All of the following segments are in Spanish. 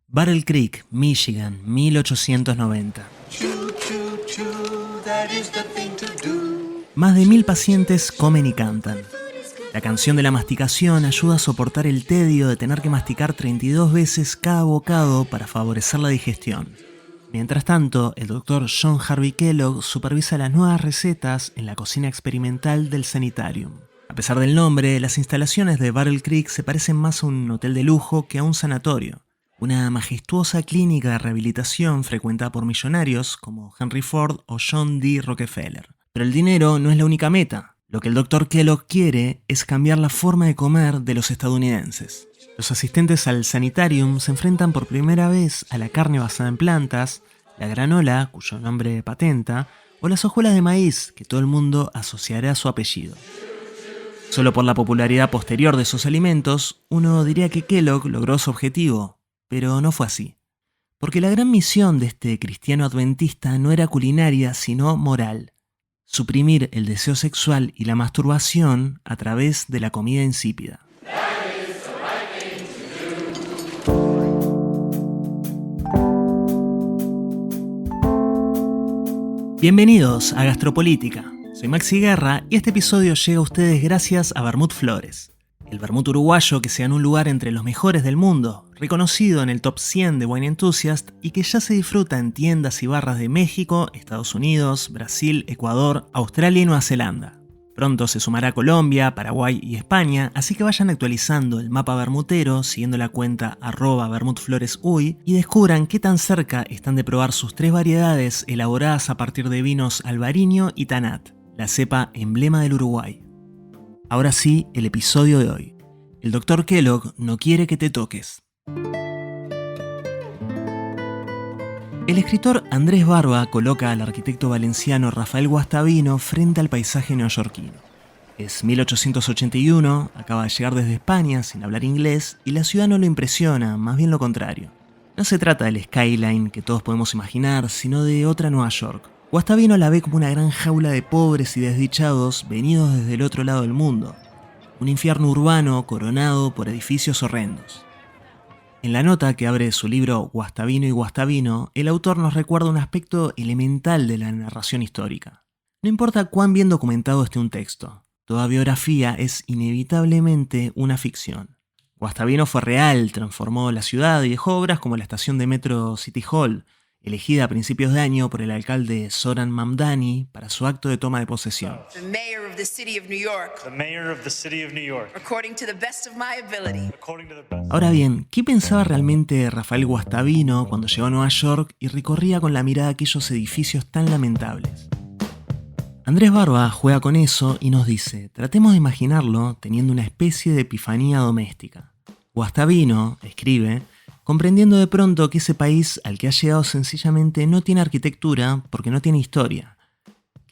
Battle Creek, Michigan, 1890. Más de 1000 pacientes comen y cantan. La canción de la masticación ayuda a soportar el tedio de tener que masticar 32 veces cada bocado para favorecer la digestión. Mientras tanto, el Dr. John Harvey Kellogg supervisa las nuevas recetas en la cocina experimental del Sanitarium. A pesar del nombre, las instalaciones de Battle Creek se parecen más a un hotel de lujo que a un sanatorio. Una majestuosa clínica de rehabilitación frecuentada por millonarios como Henry Ford o John D. Rockefeller. Pero el dinero no es la única meta. Lo que el Dr. Kellogg quiere es cambiar la forma de comer de los estadounidenses. Los asistentes al Sanitarium se enfrentan por primera vez a la carne basada en plantas, la granola, cuyo nombre patenta, o las hojuelas de maíz, que todo el mundo asociará a su apellido. Solo por la popularidad posterior de esos alimentos, uno diría que Kellogg logró su objetivo, pero no fue así. Porque la gran misión de este cristiano adventista no era culinaria, sino moral. Suprimir el deseo sexual y la masturbación a través de la comida insípida. Bienvenidos a Gastropolítica. Soy Maxi Guerra y este episodio llega a ustedes gracias a Vermut Flores. El vermut uruguayo que se ganó un lugar entre los mejores del mundo, reconocido en el top 100 de Wine Enthusiast y que ya se disfruta en tiendas y barras de México, Estados Unidos, Brasil, Ecuador, Australia y Nueva Zelanda. Pronto se sumará Colombia, Paraguay y España, así que vayan actualizando el mapa vermutero siguiendo la cuenta @vermutfloresuy y descubran qué tan cerca están de probar sus 3 variedades elaboradas a partir de vinos Albariño y Tanat, la cepa emblema del Uruguay. Ahora sí, el episodio de hoy. El Dr. Kellogg no quiere que te toques. El escritor Andrés Barba coloca al arquitecto valenciano Rafael Guastavino frente al paisaje neoyorquino. Es 1881, acaba de llegar desde España sin hablar inglés y la ciudad no lo impresiona, más bien lo contrario. No se trata del skyline que todos podemos imaginar, sino de otra Nueva York. Guastavino la ve como una gran jaula de pobres y desdichados venidos desde el otro lado del mundo. Un infierno urbano coronado por edificios horrendos. En la nota que abre su libro Guastavino y Guastavino, el autor nos recuerda un aspecto elemental de la narración histórica. No importa cuán bien documentado esté un texto, toda biografía es inevitablemente una ficción. Guastavino fue real, transformó la ciudad y dejó obras como la estación de metro City Hall, elegida a principios de año por el alcalde Zoran Mamdani para su acto de toma de posesión. Ahora bien, ¿qué pensaba realmente Rafael Guastavino cuando llegó a Nueva York y recorría con la mirada aquellos edificios tan lamentables? Andrés Barba juega con eso y nos dice, tratemos de imaginarlo teniendo una especie de epifanía doméstica. Guastavino, escribe, comprendiendo de pronto que ese país al que ha llegado sencillamente no tiene arquitectura porque no tiene historia,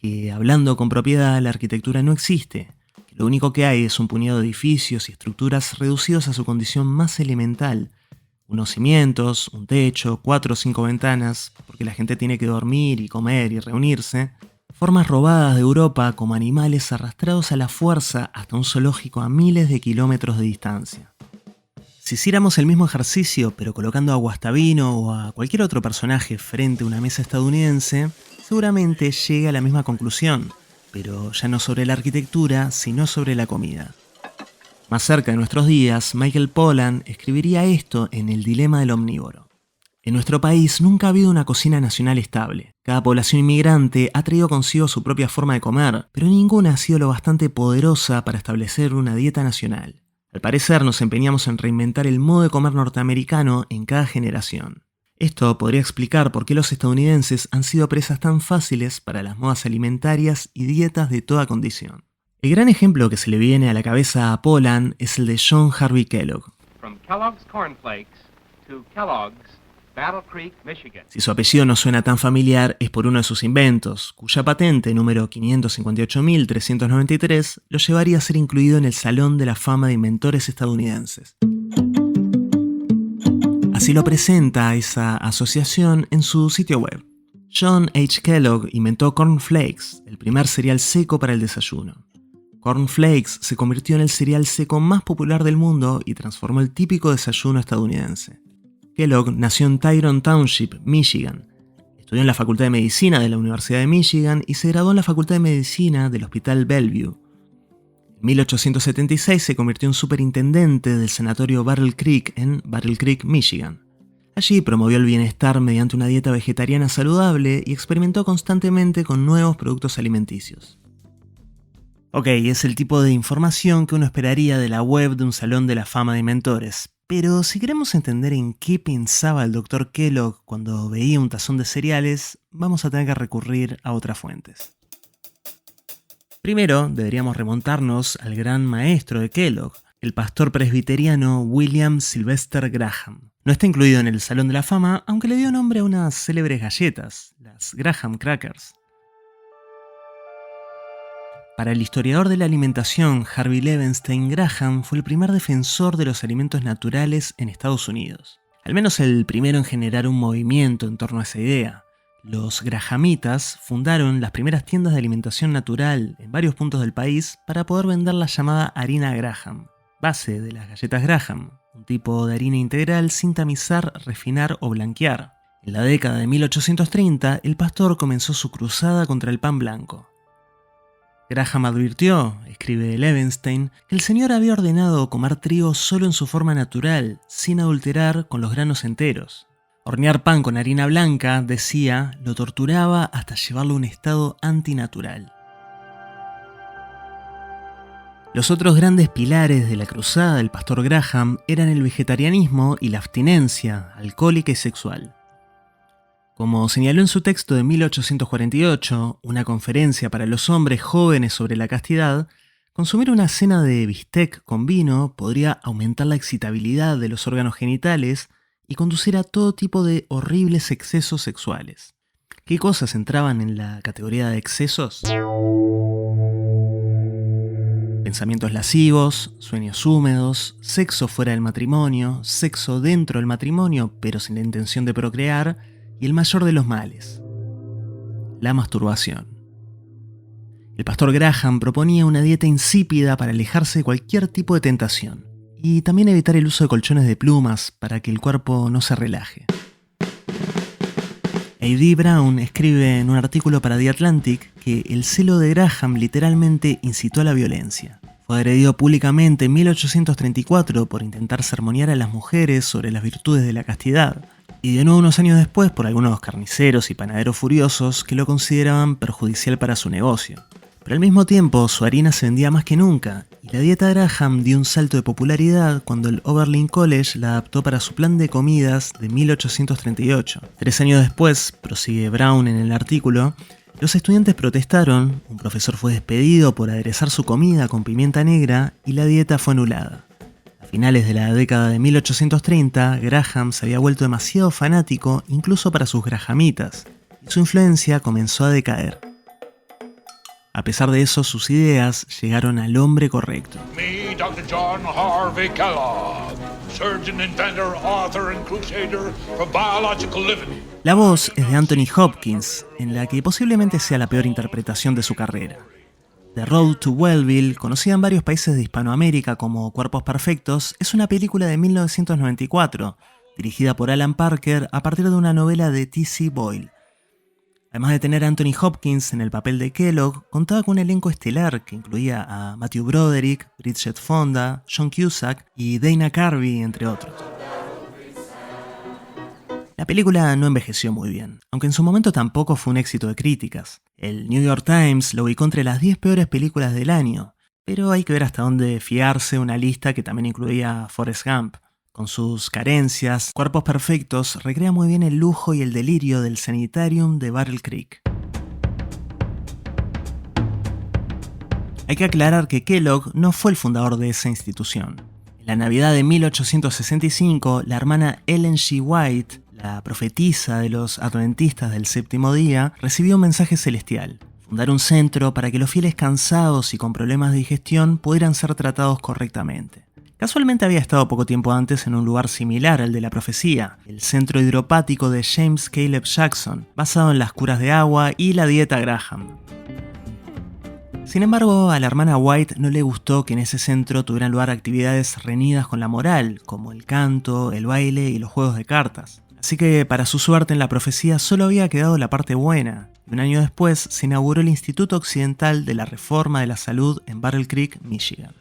que hablando con propiedad la arquitectura no existe, que lo único que hay es un puñado de edificios y estructuras reducidos a su condición más elemental, unos cimientos, un techo, 4 o 5 ventanas, porque la gente tiene que dormir y comer y reunirse, formas robadas de Europa como animales arrastrados a la fuerza hasta un zoológico a miles de kilómetros de distancia. Si hiciéramos el mismo ejercicio, pero colocando a Guastavino o a cualquier otro personaje frente a una mesa estadounidense, seguramente llegue a la misma conclusión, pero ya no sobre la arquitectura, sino sobre la comida. Más cerca de nuestros días, Michael Pollan escribiría esto en El dilema del omnívoro. En nuestro país nunca ha habido una cocina nacional estable. Cada población inmigrante ha traído consigo su propia forma de comer, pero ninguna ha sido lo bastante poderosa para establecer una dieta nacional. Al parecer nos empeñamos en reinventar el modo de comer norteamericano en cada generación. Esto podría explicar por qué los estadounidenses han sido presas tan fáciles para las modas alimentarias y dietas de toda condición. El gran ejemplo que se le viene a la cabeza a Pollan es el de John Harvey Kellogg. From Kellogg's Corn Flakes to Kellogg's Battle Creek, Michigan. Si su apellido no suena tan familiar es por uno de sus inventos, cuya patente número 558.393 lo llevaría a ser incluido en el Salón de la Fama de Inventores estadounidenses. Así lo presenta esa asociación en su sitio web. John H. Kellogg inventó Corn Flakes, el primer cereal seco para el desayuno. Corn Flakes se convirtió en el cereal seco más popular del mundo y transformó el típico desayuno estadounidense. Kellogg nació en Tyrone Township, Michigan. Estudió en la Facultad de Medicina de la Universidad de Michigan y se graduó en la Facultad de Medicina del Hospital Bellevue. En 1876 se convirtió en superintendente del sanatorio Battle Creek en Battle Creek, Michigan. Allí promovió el bienestar mediante una dieta vegetariana saludable y experimentó constantemente con nuevos productos alimenticios. Ok, es el tipo de información que uno esperaría de la web de un salón de la fama de mentores, pero si queremos entender en qué pensaba el Dr. Kellogg cuando veía un tazón de cereales, vamos a tener que recurrir a otras fuentes. Primero, deberíamos remontarnos al gran maestro de Kellogg, el pastor presbiteriano William Sylvester Graham. No está incluido en el Salón de la Fama, aunque le dio nombre a unas célebres galletas, las Graham Crackers. Para el historiador de la alimentación Harvey Levenstein, Graham fue el primer defensor de los alimentos naturales en Estados Unidos. Al menos el primero en generar un movimiento en torno a esa idea. Los grahamitas fundaron las primeras tiendas de alimentación natural en varios puntos del país para poder vender la llamada harina Graham, base de las galletas Graham, un tipo de harina integral sin tamizar, refinar o blanquear. En la década de 1830, el pastor comenzó su cruzada contra el pan blanco. Graham advirtió, escribe Levenstein, que el Señor había ordenado comer trigo solo en su forma natural, sin adulterar con los granos enteros. Hornear pan con harina blanca, decía, lo torturaba hasta llevarlo a un estado antinatural. Los otros grandes pilares de la cruzada del pastor Graham eran el vegetarianismo y la abstinencia alcohólica y sexual. Como señaló en su texto de 1848, una conferencia para los hombres jóvenes sobre la castidad, consumir una cena de bistec con vino podría aumentar la excitabilidad de los órganos genitales y conducir a todo tipo de horribles excesos sexuales. ¿Qué cosas entraban en la categoría de excesos? Pensamientos lascivos, sueños húmedos, sexo fuera del matrimonio, sexo dentro del matrimonio pero sin la intención de procrear, y el mayor de los males, la masturbación. El pastor Graham proponía una dieta insípida para alejarse de cualquier tipo de tentación, y también evitar el uso de colchones de plumas para que el cuerpo no se relaje. A.D. Brown escribe en un artículo para The Atlantic que el celo de Graham literalmente incitó a la violencia. Fue agredido públicamente en 1834 por intentar sermonear a las mujeres sobre las virtudes de la castidad, y de nuevo unos años después por algunos carniceros y panaderos furiosos que lo consideraban perjudicial para su negocio. Pero al mismo tiempo su harina se vendía más que nunca, y la dieta Graham dio un salto de popularidad cuando el Oberlin College la adaptó para su plan de comidas de 1838. 3 años después, prosigue Brown en el artículo, los estudiantes protestaron, un profesor fue despedido por aderezar su comida con pimienta negra y la dieta fue anulada. A finales de la década de 1830, Graham se había vuelto demasiado fanático incluso para sus grahamitas, y su influencia comenzó a decaer. A pesar de eso, sus ideas llegaron al hombre correcto. Me, Dr. John Harvey Kellogg, surgeon, inventor, author and crusader for biological living. La voz es de Anthony Hopkins, en la que posiblemente sea la peor interpretación de su carrera. The Road to Wellville, conocida en varios países de Hispanoamérica como Cuerpos Perfectos, es una película de 1994, dirigida por Alan Parker a partir de una novela de T.C. Boyle. Además de tener a Anthony Hopkins en el papel de Kellogg, contaba con un elenco estelar que incluía a Matthew Broderick, Bridget Fonda, John Cusack y Dana Carvey, entre otros. La película no envejeció muy bien, aunque en su momento tampoco fue un éxito de críticas. El New York Times lo ubicó entre las 10 peores películas del año, pero hay que ver hasta dónde fiarse una lista que también incluía a Forrest Gump. Con sus carencias, Cuerpos Perfectos recrea muy bien el lujo y el delirio del sanitarium de Battle Creek. Hay que aclarar que Kellogg no fue el fundador de esa institución. En la Navidad de 1865, la hermana Ellen G. White, la profetisa de los adventistas del séptimo día, recibió un mensaje celestial: fundar un centro para que los fieles cansados y con problemas de digestión pudieran ser tratados correctamente. Casualmente había estado poco tiempo antes en un lugar similar al de la profecía, el centro hidropático de James Caleb Jackson, basado en las curas de agua y la dieta Graham. Sin embargo, a la hermana White no le gustó que en ese centro tuvieran lugar actividades reñidas con la moral, como el canto, el baile y los juegos de cartas. Así que, para su suerte en la profecía, solo había quedado la parte buena. Y un año después se inauguró el Instituto Occidental de la Reforma de la Salud en Battle Creek, Michigan.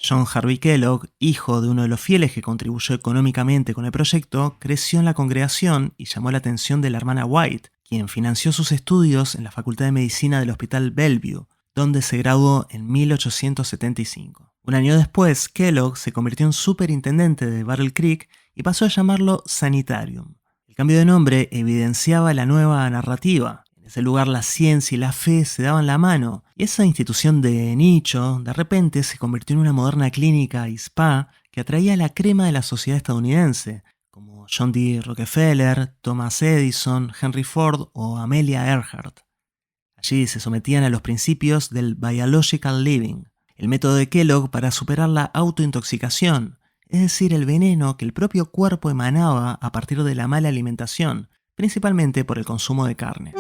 John Harvey Kellogg, hijo de uno de los fieles que contribuyó económicamente con el proyecto, creció en la congregación y llamó la atención de la hermana White, quien financió sus estudios en la Facultad de Medicina del Hospital Bellevue, donde se graduó en 1875. Un año después, Kellogg se convirtió en superintendente de Battle Creek y pasó a llamarlo Sanitarium. El cambio de nombre evidenciaba la nueva narrativa. En ese lugar la ciencia y la fe se daban la mano, y esa institución de nicho de repente se convirtió en una moderna clínica y spa que atraía a la crema de la sociedad estadounidense, como John D. Rockefeller, Thomas Edison, Henry Ford o Amelia Earhart. Allí se sometían a los principios del Biological Living, el método de Kellogg para superar la autointoxicación, es decir, el veneno que el propio cuerpo emanaba a partir de la mala alimentación, principalmente por el consumo de carne.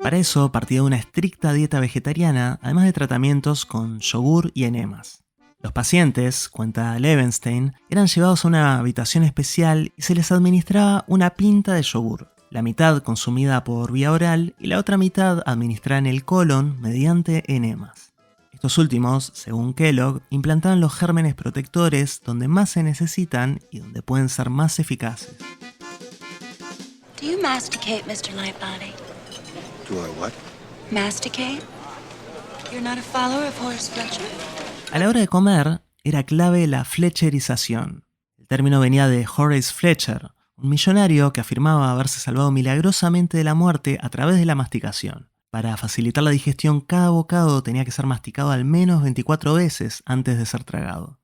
Para eso partía de una estricta dieta vegetariana, además de tratamientos con yogur y enemas. Los pacientes, cuenta Levenstein, eran llevados a una habitación especial y se les administraba una pinta de yogur, la mitad consumida por vía oral y la otra mitad administrada en el colon mediante enemas. Estos últimos, según Kellogg, implantaban los gérmenes protectores donde más se necesitan y donde pueden ser más eficaces. Do you masticate, Mr. Lightbody? Do I what? Masticate? You're not a follower of Horace Fletcher? A la hora de comer, era clave la fletcherización. El término venía de Horace Fletcher, un millonario que afirmaba haberse salvado milagrosamente de la muerte a través de la masticación. Para facilitar la digestión, cada bocado tenía que ser masticado al menos 24 veces antes de ser tragado.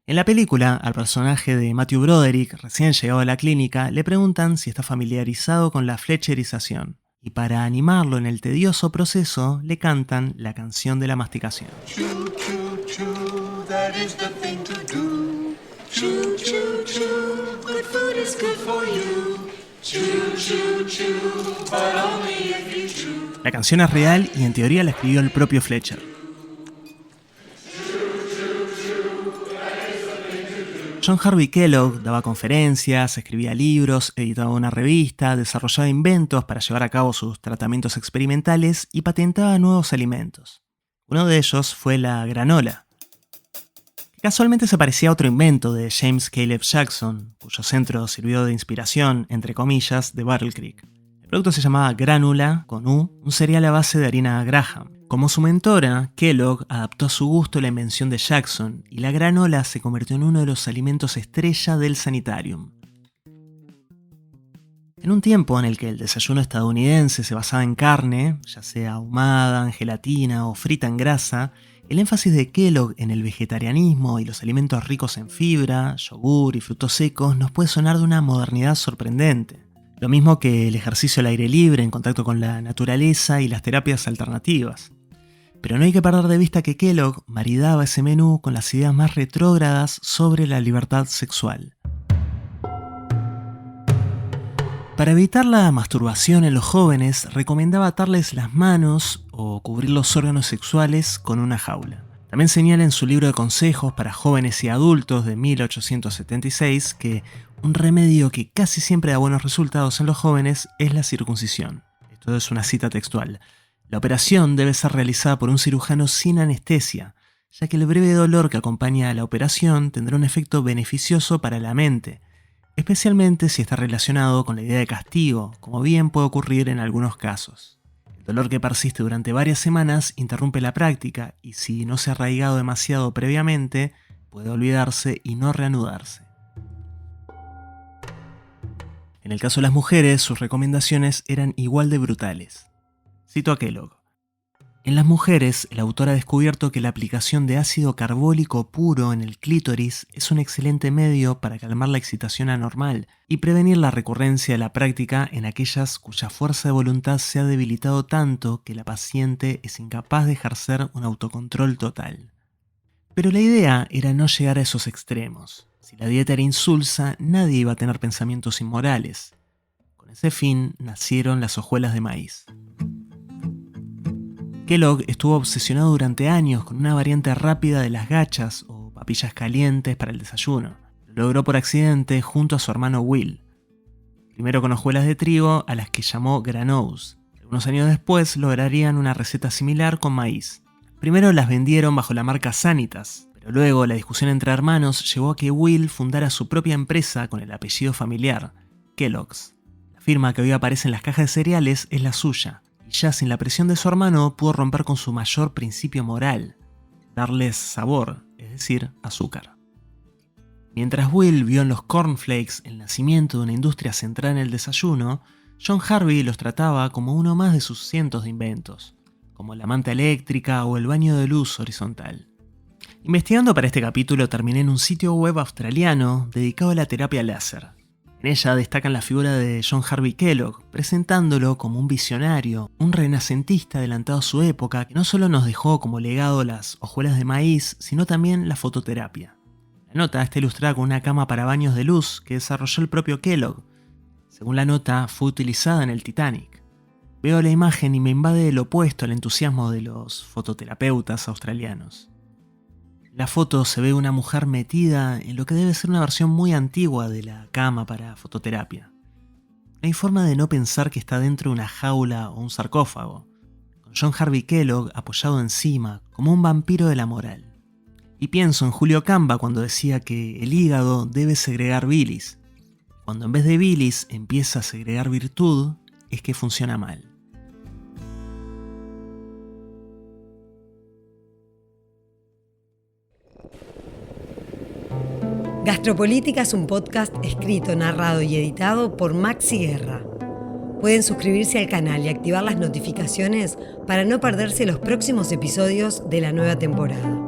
En la película, al personaje de Matthew Broderick, recién llegado a la clínica, le preguntan si está familiarizado con la fletcherización. Y para animarlo en el tedioso proceso, le cantan la canción de la masticación. Choo, choo, choo, that is the thing to do. Choo, choo, choo, good food is good for you. Choo, choo, choo, but only if you chew. La canción es real y en teoría la escribió el propio Fletcher. John Harvey Kellogg daba conferencias, escribía libros, editaba una revista, desarrollaba inventos para llevar a cabo sus tratamientos experimentales y patentaba nuevos alimentos. Uno de ellos fue la granola, que casualmente se parecía a otro invento de James Caleb Jackson, cuyo centro sirvió de inspiración, entre comillas, de Battle Creek. El producto se llamaba Gránula, con U, un cereal a base de harina Graham. Como su mentora, Kellogg adaptó a su gusto la invención de Jackson y la granola se convirtió en uno de los alimentos estrella del Sanitarium. En un tiempo en el que el desayuno estadounidense se basaba en carne, ya sea ahumada, en gelatina o frita en grasa, el énfasis de Kellogg en el vegetarianismo y los alimentos ricos en fibra, yogur y frutos secos nos puede sonar de una modernidad sorprendente. Lo mismo que el ejercicio al aire libre en contacto con la naturaleza y las terapias alternativas. Pero no hay que perder de vista que Kellogg maridaba ese menú con las ideas más retrógradas sobre la libertad sexual. Para evitar la masturbación en los jóvenes, recomendaba atarles las manos o cubrir los órganos sexuales con una jaula. También señala en su libro de consejos para jóvenes y adultos de 1876 que un remedio que casi siempre da buenos resultados en los jóvenes es la circuncisión. Esto es una cita textual. La operación debe ser realizada por un cirujano sin anestesia, ya que el breve dolor que acompaña a la operación tendrá un efecto beneficioso para la mente, especialmente si está relacionado con la idea de castigo, como bien puede ocurrir en algunos casos. El dolor que persiste durante varias semanas interrumpe la práctica y si no se ha arraigado demasiado previamente, puede olvidarse y no reanudarse. En el caso de las mujeres, sus recomendaciones eran igual de brutales. Cito a Kellogg. En las mujeres, el autor ha descubierto que la aplicación de ácido carbólico puro en el clítoris es un excelente medio para calmar la excitación anormal y prevenir la recurrencia de la práctica en aquellas cuya fuerza de voluntad se ha debilitado tanto que la paciente es incapaz de ejercer un autocontrol total. Pero la idea era no llegar a esos extremos. Si la dieta era insulsa, nadie iba a tener pensamientos inmorales. Con ese fin nacieron las hojuelas de maíz. Kellogg estuvo obsesionado durante años con una variante rápida de las gachas o papillas calientes para el desayuno. Lo logró por accidente junto a su hermano Will. Primero con hojuelas de trigo a las que llamó Granose. Unos años después lograrían una receta similar con maíz. Primero las vendieron bajo la marca Sanitas, pero luego la discusión entre hermanos llevó a que Will fundara su propia empresa con el apellido familiar, Kellogg's. La firma que hoy aparece en las cajas de cereales es la suya, y ya sin la presión de su hermano pudo romper con su mayor principio moral, darles sabor, es decir, azúcar. Mientras Will vio en los cornflakes el nacimiento de una industria centrada en el desayuno, John Harvey los trataba como uno más de sus cientos de inventos, como la manta eléctrica o el baño de luz horizontal. Investigando para este capítulo terminé en un sitio web australiano dedicado a la terapia láser. En ella destacan la figura de John Harvey Kellogg, presentándolo como un visionario, un renacentista adelantado a su época que no solo nos dejó como legado las hojuelas de maíz, sino también la fototerapia. La nota está ilustrada con una cama para baños de luz que desarrolló el propio Kellogg. Según la nota, fue utilizada en el Titanic. Veo la imagen y me invade el opuesto al entusiasmo de los fototerapeutas australianos. En la foto se ve una mujer metida en lo que debe ser una versión muy antigua de la cama para fototerapia. No hay forma de no pensar que está dentro de una jaula o un sarcófago, con John Harvey Kellogg apoyado encima, como un vampiro de la moral. Y pienso en Julio Camba cuando decía que el hígado debe segregar bilis. Cuando en vez de bilis empieza a segregar virtud, es que funciona mal. Gastropolítica es un podcast escrito, narrado y editado por Maxi Guerra. Pueden suscribirse al canal y activar las notificaciones para no perderse los próximos episodios de la nueva temporada.